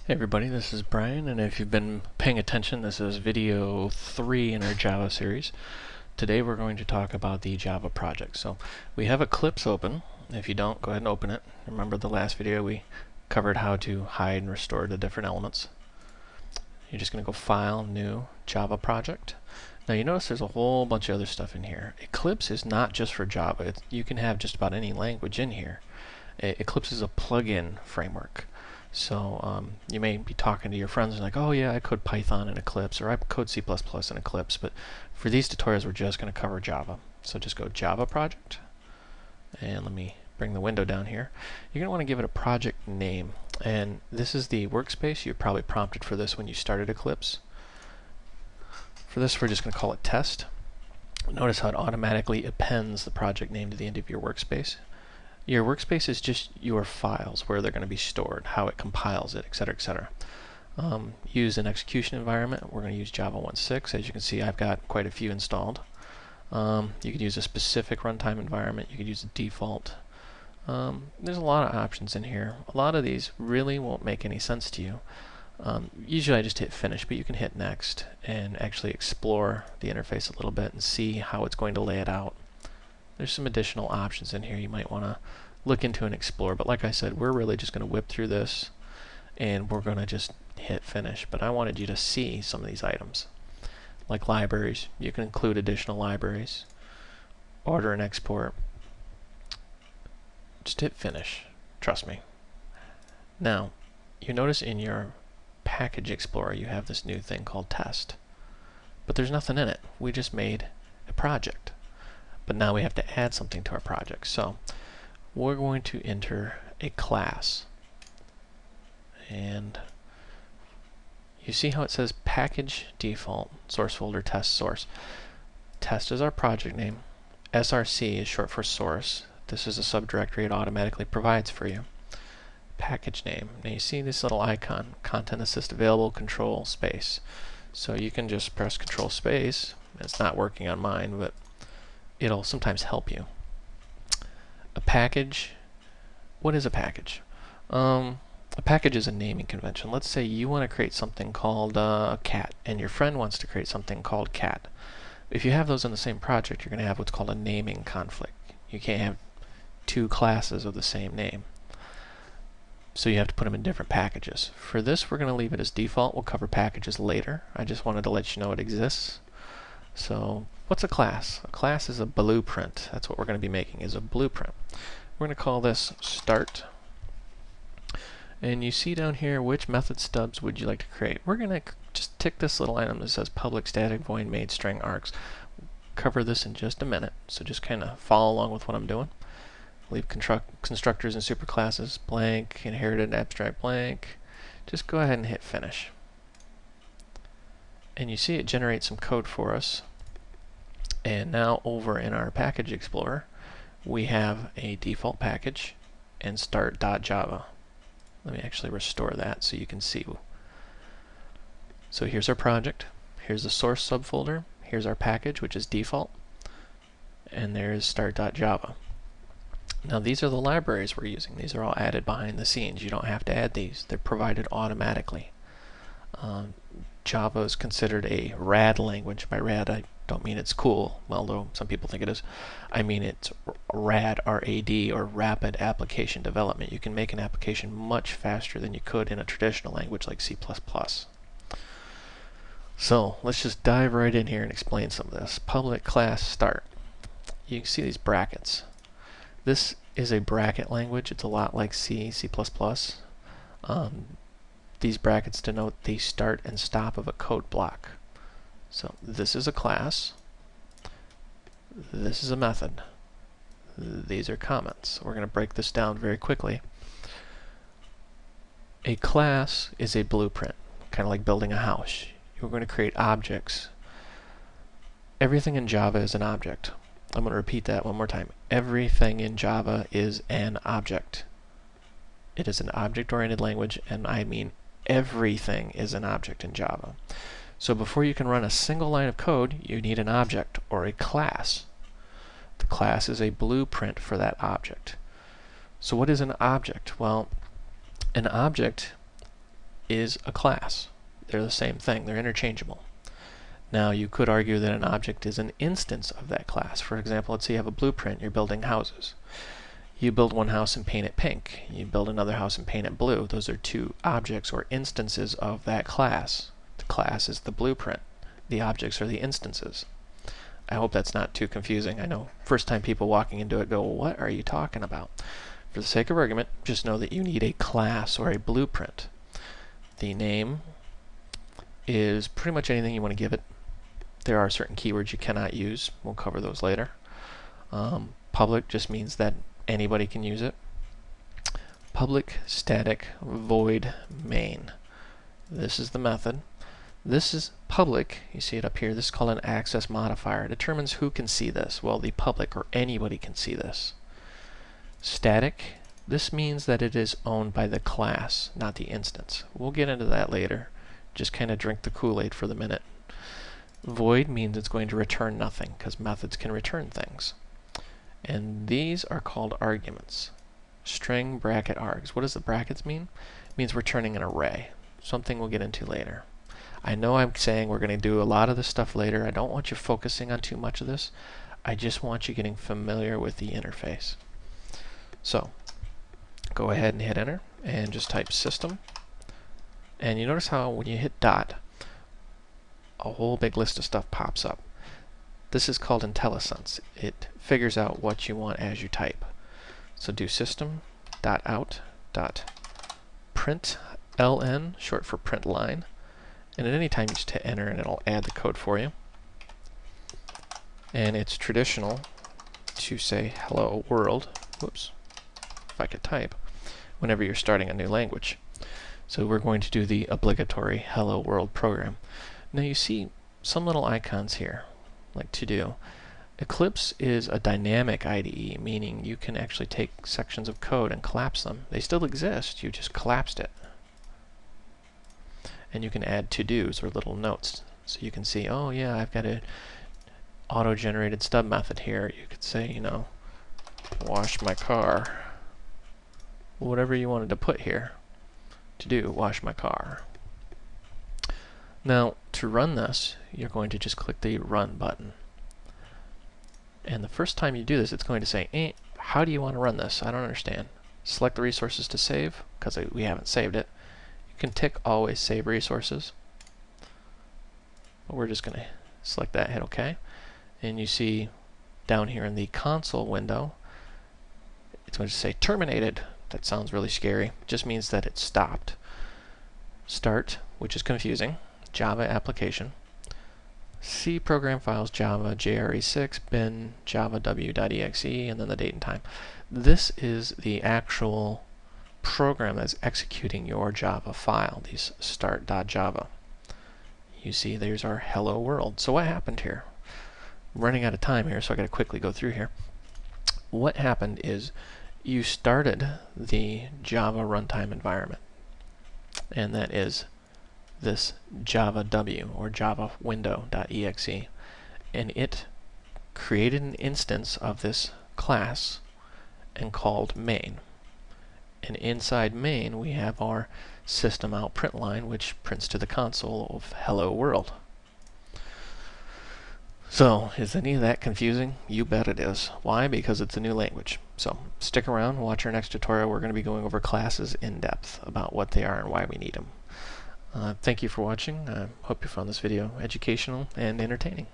Hey everybody, this is Brian, and if you've been paying attention, this is video 3 in our Java series. Today we're going to talk about the Java project. So we have Eclipse open. If you don't, go ahead and open it. Remember the last video we covered how to hide and restore the different elements. You're just going to go File, New, Java Project. Now you notice there's a whole bunch of other stuff in here. Eclipse is not just for Java. You can have just about any language in here. Eclipse is a plug-in framework. So you may be talking to your friends and like, oh yeah, I code Python in Eclipse, or I code C++ in Eclipse, but for these tutorials we're just going to cover Java. So just go Java Project, and let me bring the window down here. You're going to want to give it a project name, and this is the workspace. You're probably prompted for this when you started Eclipse. For this we're just going to call it Test. Notice how it automatically appends the project name to the end of your workspace. Your workspace is just your files, where they're going to be stored, how it compiles it, etc., etc. Use an execution environment. We're going to use Java 1.6. As you can see, I've got quite a few installed. You could use a specific runtime environment. You could use a default. There's a lot of options in here. A lot of these really won't make any sense to you. Usually I just hit Finish, but you can hit Next and actually explore the interface a little bit and see how it's going to lay it out. There's some additional options in here you might want to look into and explore, but like I said, we're really just going to whip through this and we're going to just hit Finish. But I wanted you to see some of these items. Like libraries, you can include additional libraries, order and export. Just hit Finish, trust me. Now, you notice in your Package Explorer you have this new thing called Test, but there's nothing in it. We just made a project. But now we have to add something to our project. So we're going to enter a class. And you see how it says package default, source folder, test source. Test is our project name. SRC is short for source. This is a subdirectory it automatically provides for you. Package name. Now you see this little icon, content assist available, control space. So you can just press control space. It's not working on mine, but it'll sometimes help you. A package. What is a package? A package is a naming convention. Let's say you want to create something called cat, and your friend wants to create something called cat. If you have those in the same project, you're going to have what's called a naming conflict. You can't have two classes of the same name. So you have to put them in different packages. For this, we're going to leave it as default. We'll cover packages later. I just wanted to let you know it exists. So what's a class? A class is a blueprint. That's what we're going to be making, is a blueprint. We're going to call this start. And you see down here, which method stubs would you like to create? We're going to just tick this little item that says public static void main string args. Cover this in just a minute, so just kind of follow along with what I'm doing. Leave constructors and superclasses blank, inherited abstract blank. Just go ahead and hit Finish. And you see it generates some code for us. And now over in our Package Explorer, we have a default package and start.java. Let me actually restore that so you can see. So here's our project. Here's the source subfolder. Here's our package, which is default. And there's start.java. Now these are the libraries we're using. These are all added behind the scenes. You don't have to add these. They're provided automatically. Java is considered a rad language. By rad, I don't mean it's cool, although some people think it is. I mean it's rad, R-A-D, or rapid application development. You can make an application much faster than you could in a traditional language like C++. So let's just dive right in here and explain some of this. Public class start. You can see these brackets. This is a bracket language. It's a lot like C, C++. These brackets denote the start and stop of a code block. So this is a class. This is a method. These are comments. We're going to break this down very quickly. A class is a blueprint, kind of like building a house. You're going to create objects. Everything in Java is an object. I'm going to repeat that one more time. Everything in Java is an object. It is an object-oriented language, and I mean everything is an object in Java. So before you can run a single line of code, you need an object or a class. The class is a blueprint for that object. So what is an object? Well, an object is a class. They're the same thing. They're interchangeable. Now, you could argue that an object is an instance of that class. For example, let's say you have a blueprint. You're building houses. You build one house and paint it pink. You build another house and paint it blue. Those are two objects or instances of that class. The class is the blueprint. The objects are the instances. I hope that's not too confusing. I know first time people walking into it go, what are you talking about? For the sake of argument, just know that you need a class or a blueprint. The name is pretty much anything you want to give it. There are certain keywords you cannot use. We'll cover those later. Public just means that anybody can use it. Public static void main. This is the method. This is public. You see it up here. This is called an access modifier. It determines who can see this. Well, the public or anybody can see this. Static. This means that it is owned by the class, not the instance. We'll get into that later. Just kind of drink the Kool-Aid for the minute. Void means it's going to return nothing, because methods can return things. And these are called arguments. String bracket args. What does the brackets mean? It means returning an array. Something we'll get into later. I know I'm saying we're going to do a lot of this stuff later. I don't want you focusing on too much of this. I just want you getting familiar with the interface. So, go ahead and hit enter and just type system. And you notice how when you hit dot, a whole big list of stuff pops up. This is called IntelliSense. It figures out what you want as you type. So do system.out.println, short for print line. And at any time you just hit enter and it'll add the code for you. And it's traditional to say hello world, whoops, if I could type, whenever you're starting a new language. So we're going to do the obligatory hello world program. Now you see some little icons here, like to do. Eclipse is a dynamic IDE, meaning you can actually take sections of code and collapse them. They still exist, you just collapsed it. And you can add to-dos or little notes. So you can see, oh yeah, I've got a auto-generated stub method here. You could say, you know, wash my car. Whatever you wanted to put here. To do, wash my car. Now, to run this, you're going to just click the Run button. And the first time you do this, it's going to say, how do you want to run this? I don't understand. Select the resources to save, because we haven't saved it. You can tick Always Save Resources. But we're just going to select that, hit OK. And you see down here in the console window, it's going to say Terminated. That sounds really scary. It just means that it stopped. Start, which is confusing. Java application. C program files Java JRE6 bin Java w.exe and then the date and time. This is the actual program that's executing your Java file, these start.java. You see there's our hello world. So what happened here? I'm running out of time here, so I got to quickly go through here. What happened is you started the Java runtime environment, and that is this Java W or Java window.exe, and it created an instance of this class and called main. And inside main we have our system out print line, which prints to the console of hello world. So, is any of that confusing? You bet it is. Why? Because it's a new language. So, stick around, watch our next tutorial. We're going to be going over classes in depth about what they are and why we need them. Thank you for watching. I hope you found this video educational and entertaining.